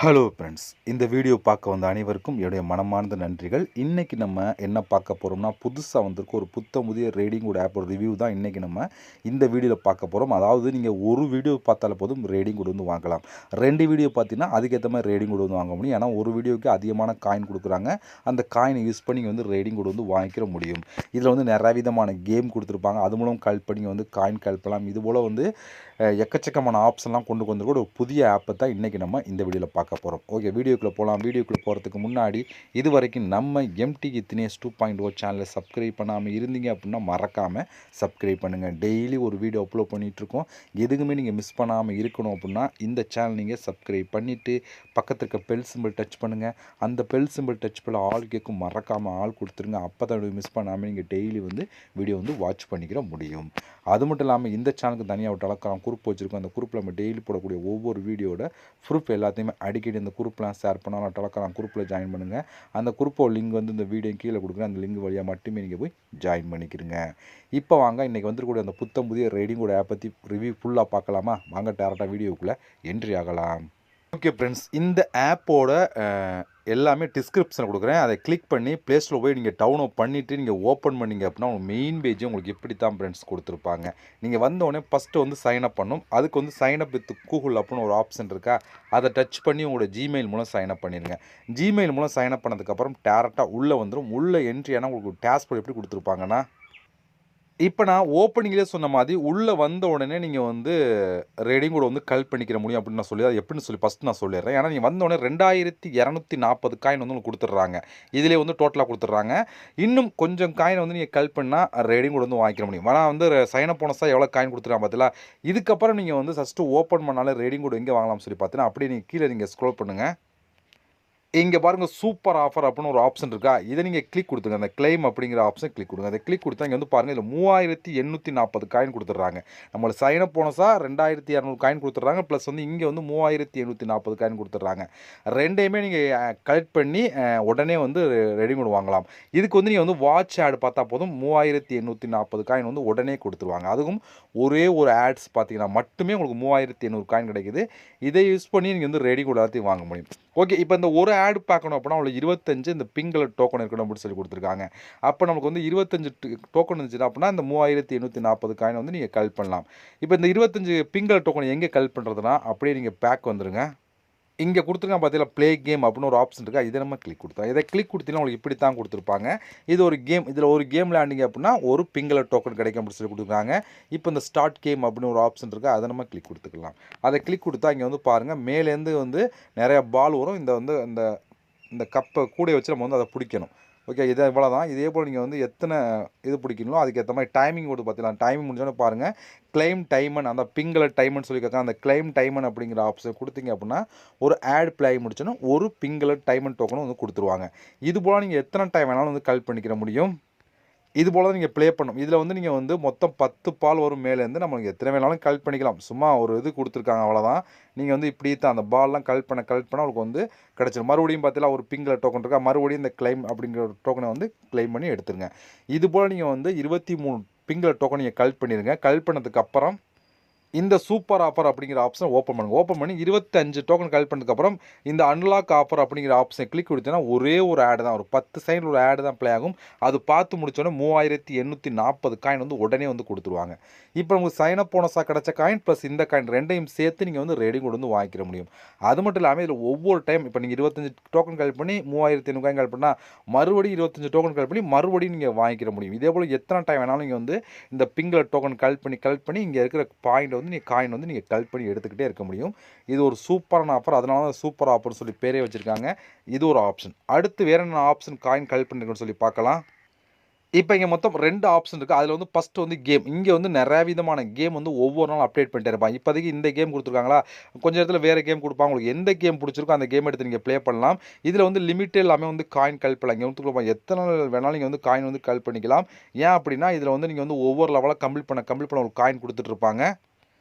Hello friends, இந்த video பார்க்க வந்த அனைவருக்கும் என்னுடைய மனமார்ந்த நன்றிகள். இன்றைக்கி நம்ம என்ன பார்க்க போகிறோம்னா, புதுசாக வந்திருக்க ஒரு புத்தமுதிய ரேடிங்கோட ஆப்போட ரிவ்யூ தான் இன்றைக்கி நம்ம இந்த வீடியோவில் பார்க்க போகிறோம். அதாவது நீங்கள் ஒரு வீடியோ பார்த்தாலே போதும் ரேடிங் கோட் வந்து வாங்கலாம். 2 வீடியோ பார்த்தீங்கன்னா அதுக்கேற்ற மாதிரி ரேடிங் கோட் வந்து வாங்க முடியும். ஏன்னா ஒரு வீடியோவுக்கு அதிகமான காயின் கொடுக்குறாங்க. அந்த காயினை யூஸ் பண்ணி நீங்கள் வந்து ரேடிங் கோட் வந்து வாங்கிக்கிற முடியும். இதில் வந்து நிறைய விதமான கேம் கொடுத்துருப்பாங்க. அது மூலம் கால் பண்ணி வந்து காயின் கல்ப்பலாம். இதுபோல் வந்து எக்கச்சக்கமான ஆப்ஷன்லாம் கொண்டு வந்திருக்க ஒரு புதிய ஆப்பை தான் இன்றைக்கி நம்ம இந்த வீடியோவில் பார்க்க போகிறோம். ஓகே, வீடியோக்குள்ளே போகலாம். வீடியோக்குள்ளே போகிறதுக்கு முன்னாடி இது வரைக்கும் நம்ம எம்டிகே தினேஷ் 2.0 சேனலை சப்ஸ்கிரைப் பண்ணாமல் இருந்தீங்க அப்படின்னா மறக்காமல் சப்ஸ்கிரைப் பண்ணுங்கள். டெய்லி ஒரு வீடியோ அப்லோட் பண்ணிகிட்ருக்கோம். எதுக்குமே நீங்கள் மிஸ் பண்ணாமல் இருக்கணும் அப்படின்னா இந்த சேனல் நீங்கள் சப்ஸ்கிரைப் பண்ணிவிட்டு பக்கத்தில் இருக்க பெல் சிம்பிள் டச் பண்ணுங்கள். அந்த பெல் சிம்பிள் டச் பண்ண ஆல் கேட்கும் மறக்காமல் ஆள் கொடுத்துருங்க. அப்போ தான் மிஸ் பண்ணாமல் நீங்கள் டெய்லி வந்து வீடியோ வந்து வாட்ச் பண்ணிக்கிற முடியும். அது மட்டும் இல்லாமல் இந்த சேனலுக்கு தனியாக ஒரு டெலகிராம் குரூப் வச்சுருக்கோம். அந்த குரூப்பில் நம்ம டெய்லி போடக்கூடிய ஒவ்வொரு வீடியோட ப்ரூஃப் எல்லாத்தையுமே அடிக்கடி இந்த குரூப்லாம் ஷேர் பண்ணாலும் டெலகிராம் குரூப்பில் ஜாயின் பண்ணுங்கள். அந்த குரூப்போட லிங்க் வந்து இந்த வீடியோ கீழே கொடுக்குறேன். அந்த லிங்க் வழியாக மட்டுமே நீங்கள் போய் ஜாயின் பண்ணிக்கிறீங்க. இப்போ வாங்க இன்றைக்கி வந்துருக்கூடிய அந்த புதிய ரேடிங்கோட ஆப் பற்றி ரிவ்யூ ஃபுல்லாக பார்க்கலாமா? வாங்க டேரெக்டாக வீடியோக்குள்ளே என்ட்ரி ஆகலாம். ஓகே ஃப்ரெண்ட்ஸ், இந்த ஆப்போட எல்லாமே டிஸ்கிரிப்ஷனில் கொடுக்குறேன். அதை கிளிக் பண்ணி ப்ளே ஸ்டோரில் போய் நீங்கள் டவுன்லோட் பண்ணிவிட்டு நீங்கள் ஓப்பன் பண்ணிங்க அப்படின்னா உங்கள் மெயின் பேஜ் உங்களுக்கு இப்படி தான் ஃப்ரெண்ட்ஸ் கொடுத்துருப்பாங்க. நீங்கள் வந்தோடனே ஃபஸ்ட்டு வந்து சைன் அப் பண்ணணும். அதுக்கு வந்து சைன் அப் வித் கூகுள் அப்படின்னு ஒரு ஆப்ஷன் இருக்கா, அதை டச் பண்ணி உங்களோட ஜிமெயில் மூலம் சைன் அப் பண்ணிடுங்க. ஜிமெயில் மூலம் சைன் அப் பண்ணதுக்கப்புறம் டேரெக்டாக உள்ளே வந்துடும். உள்ளே என்ட்ரி ஆனால் உங்களுக்கு டேஷ்போர்ட் எப்படி கொடுத்துருப்பாங்கன்னா, இப்போ நான் ஓப்பனிங்லேயே சொன்ன மாதிரி உள்ளே வந்த உடனே நீங்கள் வந்து ரேடிங் கோட் வந்து கலெக்ட் பண்ணிக்கிற முடியும் அப்படின்னு நான் சொல்லி அது எப்படின்னு சொல்லி ஃபஸ்ட் நான் சொல்லிடுறேன். ஏன்னா நீங்கள் வந்த உடனே 2240 காயின் வந்து உங்களுக்கு கொடுத்துட்றாங்க. இதிலே வந்து டோட்டலாக கொடுத்துட்றாங்க. இன்னும் கொஞ்சம் காயின் வந்து நீங்கள் கலெக்ட் பண்ணால் ரேடிங் கோட் வந்து வாங்கிக்கிற முடியும். ஆனால் வந்து சைனப் போனஸாக எவ்வளோ காயின் கொடுத்துருக்காங்க பார்த்தீங்களா? இதுக்கப்புறம் நீங்கள் வந்து ஃபஸ்ட்டு ஓப்பன் பண்ணாலே ரேடிங் கோட் எங்கே வாங்கலாம்னு சொல்லி பார்த்தீங்கன்னா, அப்படியே நீங்கள் கீழே நீங்கள் ஸ்க்ரோல் பண்ணுங்கள். இங்கே பாருங்கள், சூப்பர் ஆஃபர் அப்படின்னு ஒரு ஆப்ஷன் இருக்கா, இதை நீங்கள் கிளிக் கொடுத்துங்க. அந்த கிளைம் அப்படிங்கிற ஆப்ஷன் கிளிக் கொடுங்க. அதை கிளிக் கொடுத்தா இங்கே வந்து பாருங்கள், இதில் 3840 காயின் கொடுத்துட்றாங்க. நம்மளுக்கு சைனப் போனஸாக 2200 காயின் கொடுத்துட்றாங்க. ப்ளஸ் வந்து இங்கே வந்து 3840 காயின் கொடுத்துட்றாங்க. ரெண்டையுமே நீங்கள் கலெக்ட் பண்ணி உடனே வந்து ரேடிங் கோட் வாங்கலாம். இதுக்கு வந்து நீங்கள் வந்து வாட்ச் ஆட் பார்த்தா போதும் 3840 காயின் வந்து உடனே கொடுத்துருவாங்க. அதுவும் ஒரே ஒரு ஆட்ஸ் பார்த்தீங்கன்னா மட்டுமே உங்களுக்கு 3800 காயின் கிடைக்குது. இதை யூஸ் பண்ணி நீங்கள் வந்து ரேடிங் கோட் எல்லாத்தையும் வாங்க முடியும். ஓகே, இப்போ இந்த ஒரு ஆட் பார்க்கணும் அப்படின்னா அவ்வளோ 25 இந்த பிங்க் கலர் டோக்கன் இருக்கணும் அப்படின்னு சொல்லி கொடுத்துருக்காங்க. அப்போ நமக்கு வந்து 25 டோக்கன் இருந்துச்சு அப்படின்னா இந்த 3840 காயின் வந்து நீங்கள் கலெக்ட் பண்ணலாம். இப்போ இந்த 25 பிங்க் கலர் டோக்கன் எங்கே கலெக்ட் பண்ணுறதுனா அப்படியே நீங்கள் பேக் வந்துடுங்க. இங்கே கொடுத்துருக்காங்க பார்த்தீங்களா, ப்ளே கேம் அப்படின்னு ஒரு ஆப்ஷன் இருக்கா, இதை நம்ம கிளிக் கொடுத்தோம். இதை கிளிக் கொடுத்தீங்கன்னா உங்களுக்கு இப்படி தான் கொடுத்துருப்பாங்க. இது ஒரு கேம். இதில் ஒரு கேம் விளையாண்டிங்க அப்படின்னா ஒரு பிங்க் கலர் டோக்கன் கிடைக்கும் அப்படின்னு சொல்லி கொடுத்துருக்காங்க. இப்போ இந்த ஸ்டார்ட் கேம் அப்படின்னு ஒரு ஆப்ஷன் இருக்கா, அதை நம்ம கிளிக் கொடுத்துக்கலாம். அதை கிளிக் கொடுத்தா இங்கே வந்து பாருங்கள், மேலேருந்து வந்து நிறையா பால் வரும். இந்த வந்து இந்த கப்பை கூடை வச்சு நம்ம வந்து அதை பிடிக்கணும். ஓகே, இதை இவ்வளோ தான். இதே போல் நீங்கள் வந்து எத்தனை இது பிடிக்கணும் அதுக்கேற்ற மாதிரி டைமிங் கொடுத்து பார்த்துக்கலாம். டைமிங் முடிஞ்சோன்னே பாருங்கள், கிளைம் டைமன், அந்த பிங்க் கலர் டைமன் சொல்லியிருக்காங்க. அந்த கிளைம் டைமன் அப்படிங்கிற ஆப்ஷன் கொடுத்தீங்க அப்படின்னா ஒரு ஆட் ப்ளே முடிச்சோன்னா ஒரு பிங்க் கலர் டைமன் டோக்கனும் வந்து கொடுத்துருவாங்க. இது போல் நீங்கள் எத்தனை டைம் வேணாலும் வந்து கலெக்ட் பண்ணிக்கிற முடியும். இது போல் தான் நீங்கள் ப்ளே பண்ணணும். இதில் வந்து நீங்கள் வந்து மொத்தம் 10 பால் வரும். மேலேருந்து நம்மளுக்கு எத்தனை வேணாலும் கலெக்ட் பண்ணிக்கலாம். சும்மா ஒரு இது கொடுத்துருக்காங்க, அவ்வளோதான். நீங்கள் வந்து இப்படி தான் அந்த பால்லாம் கலெக்ட் பண்ண உங்களுக்கு வந்து கிடச்சிடும். மறுபடியும் பார்த்தீங்கன்னா ஒரு பிங்க் கலர் டோக்கன் இருக்கா, மறுபடியும் இந்த கிளைம் அப்படிங்கிற ஒரு டோக்கனை வந்து கிளைம் பண்ணி எடுத்துருங்க. இது போல் நீங்கள் வந்து 23 பிங்க் கலர் டோக்கன் நீங்கள் கலெக்ட் பண்ணிடுங்க. கலெக்ட் பண்ணதுக்கப்புறம் இந்த சூப்பர் ஆஃபர் அப்படிங்கிற ஆப்ஷன் ஓப்பன் பண்ணுங்கள். ஓப்பன் பண்ணி 25 டோக்கன் கலெக்ட் பண்ணதுக்கப்புறம் இந்த அன்லாக் ஆஃபர் அப்படிங்கிற ஆப்ஷனை கிளிக் கொடுத்தீங்கன்னா ஒரே ஒரு ஆடு தான், ஒரு 10 செகண்ட் ஒரு ஆடு தான் ப்ளே ஆகும். அது பார்த்து முடிச்சோடனே 3840 காயின் வந்து உடனே வந்து கொடுத்துருவாங்க. இப்போ உங்களுக்கு சைனப் போனஸாக கிடச்ச காயின் ப்ளஸ் இந்த காயின் ரெண்டையும் சேர்த்து நீங்கள் வந்து ரேடிங் கோட் வந்து வாங்கிக்கிற முடியும். அது மட்டும் இல்லாமல் இதில் ஒவ்வொரு டைம் இப்போ நீங்கள் 25 டோக்கன் கலெக்ட் பண்ணி 3800 காயின் கலெக்ட் பண்ணால் மறுபடியும் 25 டோக்கன் கலெக்ட் பண்ணி மறுபடியும் நீங்கள் வாங்கிக்கிற முடியும். இதே போல் எத்தனை டைம் வேணாலும் நீங்கள் வந்து இந்த பிங்க் கலர் டோக்கன் கலெக்ட் பண்ணி இங்கே இருக்கிற பாயிண்ட் வந்து நீங்கள் காயின் வந்து நீங்கள் கலெக்ட் பண்ணி எடுத்துக்கிட்டே இருக்க முடியும். இது ஒரு சூப்பரான ஆஃபர். அதனால தான் சூப்பர் ஆஃபர்னு சொல்லி பேரே வச்சுருக்காங்க. இது ஒரு ஆப்ஷன். அடுத்து வேறு என்ன ஆப்ஷன் காயின் கலெக்ட் பண்ணிருக்குன்னு சொல்லி பார்க்கலாம். இப்போ இங்கே மொத்தம் 2 ஆப்ஷன் இருக்குது. அதில் வந்து ஃபஸ்ட்டு வந்து கேம். இங்கே வந்து நிறைய விதமான கேம் வந்து ஒவ்வொரு நாளும் அப்டேட் பண்ணிட்டே இருப்பாங்க. இப்போதைக்கு இந்த கேம் கொடுத்துருக்காங்களா, கொஞ்சம் இடத்துல வேறு கேம் கொடுப்பாங்க. உங்களுக்கு எந்த கேம் பிடிச்சிருக்கோ அந்த கேம் எடுத்து நீங்கள் ப்ளே பண்ணலாம். இதில் வந்து லிமிட்டே எல்லாமே வந்து காயின் கலெக்ட் பண்ணலாம். இங்கே வந்து எத்தனை வேணாலும் நீங்கள் வந்து காயின் வந்து கலெக்ட் பண்ணிக்கலாம். ஏன் அப்படின்னா இதில் வந்து நீங்கள் வந்து ஒவ்வொரு லெவலாக கம்ப்ளீட் பண்ண உங்களுக்கு காயின் கொடுத்துட்ருப்பாங்க.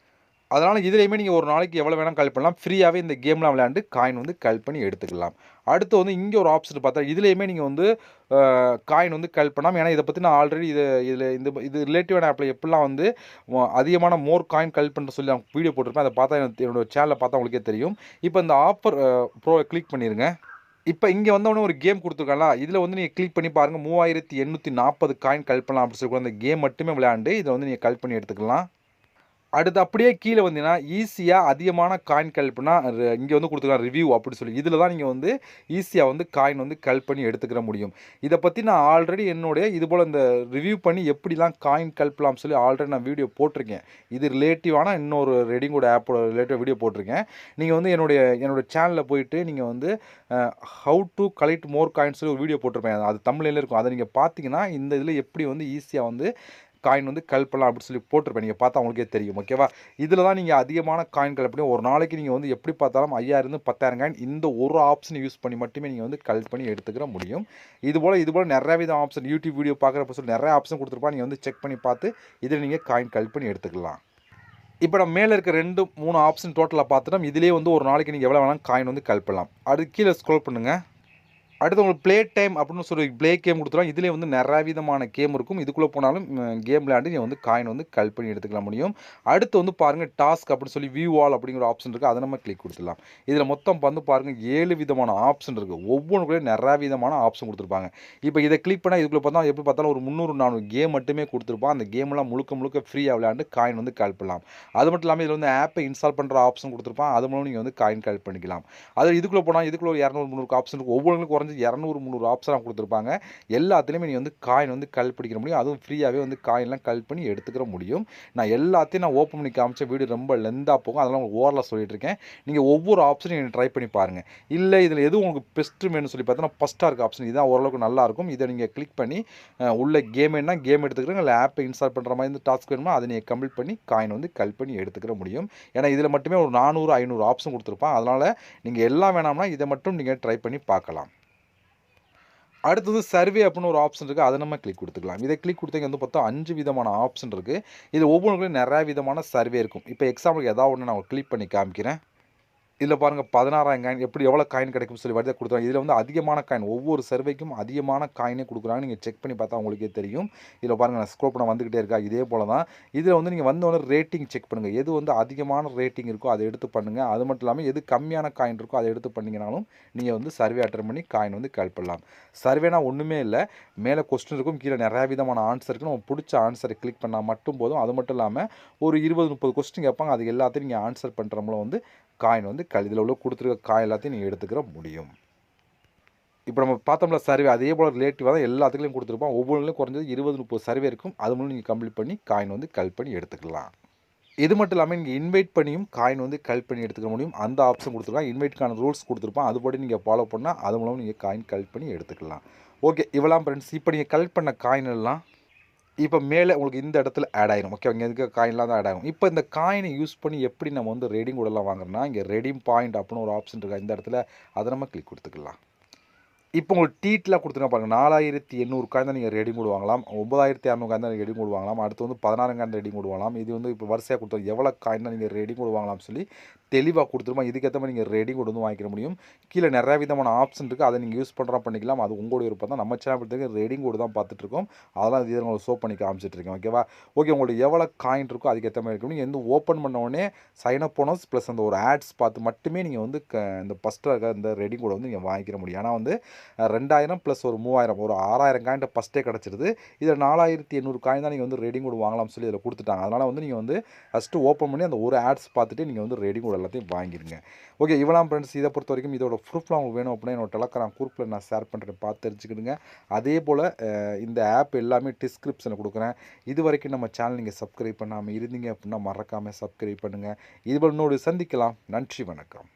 அதனால் இதுலேயுமே நீங்கள் ஒரு நாளைக்கு எவ்வளோ வேணால் கலெக்ட் பண்ணலாம். ஃப்ரீயாகவே இந்த கேம்லாம் விளையாண்டு காயின் வந்து கலெக்ட் பண்ணி எடுத்துக்கலாம். அடுத்து வந்து இங்கே ஒரு ஆப்ஷன் பார்த்தா இதுலேயுமே நீங்கள் வந்து காயின் வந்து கலெக்ட் பண்ணலாம். ஏன்னா இதை பற்றி நான் ஆல்ரெடி இது ரிலேட்டிவான ஆப்பில் எப்படிலாம் வந்து அதிகமான மோர் காயின் கலெக்ட் பண்ணுற சொல்லி நான் வீடியோ போட்டிருப்பேன். அதை பார்த்தா என்னோட சேனலில் பார்த்தா உங்களுக்கே தெரியும். இப்போ இந்த ஆஃபர் ப்ரோவை கிளிக் பண்ணிடுங்க. இப்போ இங்கே வந்தவொடனே ஒரு கேம் கொடுத்துருக்காங்களா, இதில் வந்து நீங்கள் கிளிக் பண்ணி பாருங்கள். 3840 காயின் கலெக்ட் பண்ணலாம் அப்படின்னு சொல்லி அந்த கேம் மட்டுமே விளையாண்டு இதை வந்து நீங்கள் கலெக்ட் பண்ணி எடுத்துக்கலாம். அடுத்து அப்படியே கீழே வந்தீங்கன்னா ஈஸியாக அதிகமான காயின் கல்ப்னா இங்கே வந்து கொடுத்துக்கலாம் ரிவ்யூ அப்படி சொல்லி இதில் தான் நீங்கள் வந்து ஈஸியாக வந்து காயின் வந்து கல் பண்ணி எடுத்துக்கிற முடியும். இதை பற்றி நான் ஆல்ரெடி என்னுடைய இதுபோல் இந்த ரிவ்யூ பண்ணி எப்படிலாம் காயின் கல்ப்பலாம் சொல்லி ஆல்ரெடி நான் வீடியோ போட்டிருக்கேன். இது ரிலேட்டிவான இன்னொரு ரெடிங்கோட ஆப்போட ரிலேட்டிவ் வீடியோ போட்டிருக்கேன். நீங்கள் வந்து என்னோட சேனலில் போயிட்டு நீங்கள் வந்து how to collect more coins சொல்லி ஒரு வீடியோ போட்டிருப்பேன். அது தமிழில் இருக்கும். அதை நீங்கள் பார்த்தீங்கன்னா இந்த இதில் எப்படி வந்து ஈஸியாக வந்து காயின் வந்து கலெக்ட் பண்ணலாம் அப்படின்னு சொல்லி போட்டிருப்பேன். நீங்கள் பார்த்தா உங்களுக்கே தெரியும். ஓகேவா? இதில் தான் நீங்கள் அதிகமான காயின் கலெக்ட் பண்ணி ஒரு நாளைக்கு நீங்கள் வந்து எப்படி பார்த்தாலும் 5000 10,000 காயின் இந்த ஒரு ஆப்ஷனை யூஸ் பண்ணி மட்டுமே நீங்கள் வந்து கலெக்ட் பண்ணி எடுத்துக்கிற முடியும். இதுபோல் நிறைய விதம் ஆப்ஷன் யூடியூப் வீடியோ பார்க்குறப்ப சொல்லி நிறைய ஆப்ஷன் கொடுத்துருப்பா. நீங்கள் வந்து செக் பண்ணி பார்த்து இதில் நீங்கள் காயின் கலெக்ட் பண்ணி எடுத்துக்கலாம். இப்போ நம்ம மேலே இருக்க 2 3 ஆப்ஷன் டோட்டலாக பார்த்துட்டோம். இதிலே வந்து ஒரு நாளைக்கு நீங்கள் எவ்வளோ வேணாலும் காயின் வந்து கலெக்ட் பண்ணலாம். அடுத்து கீழே ஸ்க்ரோல் பண்ணுங்கள். அடுத்து உங்களுக்கு ப்ளே டைம் அப்படின்னு சொல்லி ப்ளே கேம் கொடுத்துருவோம். இதிலே வந்து நிறைய விதமான கேம் இருக்கும். இதுக்குள்ளே போனாலும் கேம் விளையாண்டு நீங்கள் வந்து காயின் வந்து கலெக்ட் பண்ணி எடுத்துக்கலாம் முடியும். அடுத்து வந்து பாருங்கள் டாஸ்க் அப்படின்னு சொல்லி வியூ ஆல் அப்படிங்கிற ஆப்ஷன் இருக்குது. அதை நம்ம கிளிக் கொடுத்துடலாம். இதில் மொத்தம் வந்து பாருங்கள் 7 விதமான ஆப்ஷன் இருக்குது. ஒவ்வொன்றுக்குள்ளே நிறைய விதமான ஆப்ஷன் கொடுத்துருப்பாங்க. இப்போ இதை கிளிக் பண்ணால் இதுக்குள்ளே பார்த்தா எப்படி பார்த்தாலும் ஒரு 300 400 கேம் மட்டுமே கொடுத்துருப்பான். அந்த கேம்லாம் முழுக்க ஃப்ரீயாக விளையாண்டு காயின் வந்து கலெக்ட் பண்ணலாம். அது மட்டும் இல்லாமல் இதில் வந்து ஆப்பை இன்ஸ்டால் பண்ணுற ஆப்ஷன் கொடுத்துருப்பான். அது மூலம் நீங்கள் வந்து காயின் கலெக்ட் பண்ணிக்கலாம். அது இதுக்குள்ளே போனால் இதுக்குள்ளே ஒரு 200 300 ஆப்ஷன் இருக்குது. ஒவ்வொன்றுக்கும் குறைஞ்சி 200 300 ஆப்ஷனாக கொடுத்துருப்பாங்க. எல்லாத்துலேயுமே நீங்கள் வந்து காயின் வந்து கலெக்ட் பண்ணிக்கிற முடியும். அதுவும் ஃப்ரீயாகவே வந்து காயின்லாம் கலெக்ட் பண்ணி எடுத்துக்கிற முடியும். நான் எல்லாத்தையும் ஓப்பன் பண்ணி காமிச்ச வீடியோ ரொம்ப லெந்தாக போகும். அதெல்லாம் உங்களுக்கு ஓரலாக சொல்லிட்டு இருக்கேன். நீங்கள் ஒவ்வொரு ஆப்ஷனும் நீங்கள் ட்ரை பண்ணி பாருங்கள். இல்லை இதில் எது உங்களுக்கு பெஸ்ட்டு வேணும்னு சொல்லி பார்த்தோன்னா ஃபஸ்ட்டாக இருக்க ஆப்ஷன் இதுதான் ஓரளவுக்கு நல்லாயிருக்கும். இதை நீங்கள் கிளிக் பண்ணி உள்ள கேம் என்ன கேம் எடுத்துக்கிறோங்க. இல்லை ஆப்பை இன்ஸ்டால் பண்ணுற மாதிரி இந்த டாஸ்க் வேணுமோ அதை நீங்கள் கம்ப்ளீட் பண்ணி காயின் வந்து கலெக்ட் பண்ணி எடுத்துக்கிற முடியும். ஏன்னா இதில் மட்டுமே ஒரு 400 500 ஆப்ஷன் கொடுத்துருப்பான். அதனால் நீங்கள் எல்லாம் வேணாம்னா இதை மட்டும் நீங்கள் ட்ரை பண்ணி பார்க்கலாம். அடுத்தது சர்வே அப்படின்னு ஒரு ஆப்ஷன் இருக்குது. அதை நம்ம கிளிக் கொடுத்துக்கலாம். இதை கிளிக் கொடுத்தீங்க வந்து பார்த்தா 5 விதமான ஆப்ஷன் இருக்குது. இது ஒவ்வொன்றுக்கும் நிறைய விதமான சர்வே இருக்கும். இப்போ எக்ஸாம்பிளுக்கு ஏதாவது ஒன்று நான் கிளிக் பண்ணி காமிக்கிறேன். இதில் பாருங்கள் 16,000 காயின் எப்படி எவ்வளோ காயின் கிடைக்கும்னு சொல்லி வரிசை கொடுத்துருவாங்க. இதில் வந்து அதிகமான காயின் ஒவ்வொரு சர்வேக்கும் அதிகமான காயினே கொடுக்குறாங்க. நீங்கள் செக் பண்ணி பார்த்தா உங்களுக்கே தெரியும். இதில் பாருங்கள் நான் ஸ்க்ரோல் பண்ண வந்துக்கிட்டே இருக்கா. இதே போல் தான் இதில் வந்து நீங்கள் வந்தோடனே ரேட்டிங் செக் பண்ணுங்கள். எது வந்து அதிகமான ரேட்டிங் இருக்கோ அதை எடுத்து பண்ணுங்கள். அது மட்டும் இல்லாமல் எது கம்மியான காயின் இருக்கோ அதை எடுத்து பண்ணிங்கனாலும் நீங்கள் வந்து சர்வே அட்டன் பண்ணி காயின் வந்து கலெக்ட் பண்ணலாம். சர்வேனா ஒன்றுமே இல்லை. மேலே கொஸ்டின் இருக்கும், கீழே நிறையா விதமான ஆன்சர் இருக்குது. நம்ம பிடிச்ச ஆன்சரை கிளிக் பண்ணால் மட்டும் போதும். அது மட்டும் இல்லாமல் ஒரு 20 30 கொஸ்டின் கேட்பாங்க. அது எல்லாத்தையும் நீங்கள் ஆன்சர் பண்ணுற மூலம் வந்து காயின் வந்து இதில் உள்ள கொடுத்துருக்க காயின் எல்லாத்தையும் நீங்கள் எடுத்துக்கிற முடியும். இப்போ நம்ம பார்த்தோம்ல சர்வே அதே போல் ரிலேட்டிவாக தான் எல்லாத்துலேயும் கொடுத்துருப்போம். ஒவ்வொன்றுலையும் குறைஞ்சது 20 30 சர்வே இருக்கும். அது மூலம் நீங்கள் கம்ப்ளீட் பண்ணி காயின் வந்து கலெக்ட் பண்ணி எடுத்துக்கலாம். இது மட்டும் இல்லாமல் நீங்கள் இன்வைட் பண்ணியும் காயின் வந்து கலெக்ட் பண்ணி எடுத்துக்க முடியும். அந்த ஆப்ஷன் கொடுத்துருக்கான். இன்வைட்கான ரூல்ஸ் கொடுத்துருப்பான். அதுபடி நீங்கள் ஃபாலோ பண்ணால் அது மூலம் நீங்கள் காயின் கலெக்ட் பண்ணி எடுத்துக்கலாம். ஓகே, இவ்வளோ ஃப்ரெண்ட்ஸ். இப்போ நீங்கள் கலெக்ட் பண்ண காயின் எல்லாம் இப்போ மேலே உங்களுக்கு இந்த இடத்துல ஆட் ஆயிரும். ஓகே, இங்கே இருக்க காயின்லாம் தான் ஆட் ஆகும். இப்போ இந்த காயினை யூஸ் பண்ணி எப்படி நம்ம வந்து ரெடீம் கூடலாம் வாங்குறோம்னா, இங்கே ரெடீம் பாயிண்ட் அப்படின்னு ஒரு ஆப்ஷன் இருக்கா இந்த இடத்துல, அதை நம்ம கிளிக் கொடுத்துக்கலாம். இப்போ உங்களுக்கு டீட்டெயிலாக கொடுத்துருங்க பாருங்கள். 4800 காயின் தான் நீங்கள் ரெடீம் கோட் வாங்கலாம். 9600 காயின் தான் நீங்கள் ரெடீம் கோட் வாங்கலாம். அடுத்து வந்து 16 காயின் ரெடீம் கோட் வாங்கலாம். இது வந்து இப்போ வரிசையாக கொடுத்தோம் எவ்வளோ காயின் தான் நீங்கள் ரெடீம் கோட் வாங்கலாம்னு சொல்லி தெளிவாக கொடுத்துருமா. இதுக்கேற்ற மாதிரி நீங்கள் ரெடீம் கோட் வந்து வாங்கிக்க முடியும். கீழே நிறைய விதமான ஆப்ஷன் இருக்குது. அதை நீங்கள் யூஸ் பண்ணுறா பண்ணிக்கலாம். அது உங்களோட விருப்பம் தான். நம்ம சேனல் பொறுத்தவரைக்கும் ரெடீம் கோட் தான் பார்த்துட்ருக்கோம். அதெல்லாம் இது உங்களுக்கு ஷோ பண்ணி காமிச்சிட்ருக்கேன். ஓகேவா? ஓகே, உங்களுக்கு எவ்வளோ காயின் இருக்கோ அதுக்கேற்ற மாதிரி இருக்கும். நீங்கள் வந்து ஓப்பன் பண்ண உடனே சைன் அப் போனஸ் ப்ளஸ் அந்த ஒரு ஆட்ஸ் பார்த்து மட்டுமே நீங்கள் வந்து இந்த ஃபஸ்ட்டாக இருக்க இந்த ரெடீம் கோடை வந்து நீங்கள் வாங்கிக்கிற முடியும். ஆனால் வந்து 2000 ப்ளஸ் ஒரு 3000 ஒரு 6000 காயின் ஃபஸ்ட்டே கிடச்சிருது. இதில் 4800 காயின் தான் நீங்கள் வந்து ரெடீம் கோட் வாங்கலாம்னு சொல்லி இதில் கொடுத்துட்டாங்க. அதனால் வந்து நீங்கள் வந்து ஃபஸ்ட்டு ஓப்பன் பண்ணி அந்த ஒரு ஆட்ஸ் பார்த்துட்டு நீங்கள் வந்து ரெடீம் கோட் எல்லாத்தையும் வாங்கிடுங்க. ஓகே, இவ்வளோ ஃப்ரெண்ட்ஸ். இதை பொறுத்த வரைக்கும் இதோட ப்ரூஃப்லாம் உங்களுக்கு வேணும் அப்படின்னா என்னோட டெலகிராம் குரூப்பில் நான் ஷேர் பண்ணுறேன், பார்த்து தெரிஞ்சுக்கிடுங்க. அதே போல் இந்த ஆப் எல்லாமே டிஸ்கிரிப்ஷனில் கொடுக்குறேன். இது வரைக்கும் நம்ம சேனல் நீங்கள் சப்ஸ்கிரைப் பண்ணாமல் இருந்தீங்க அப்படின்னா மறக்காமல் சப்ஸ்கிரைப் பண்ணுங்கள். இதுபோல் இன்னொரு சந்திக்கலாம். நன்றி, வணக்கம்.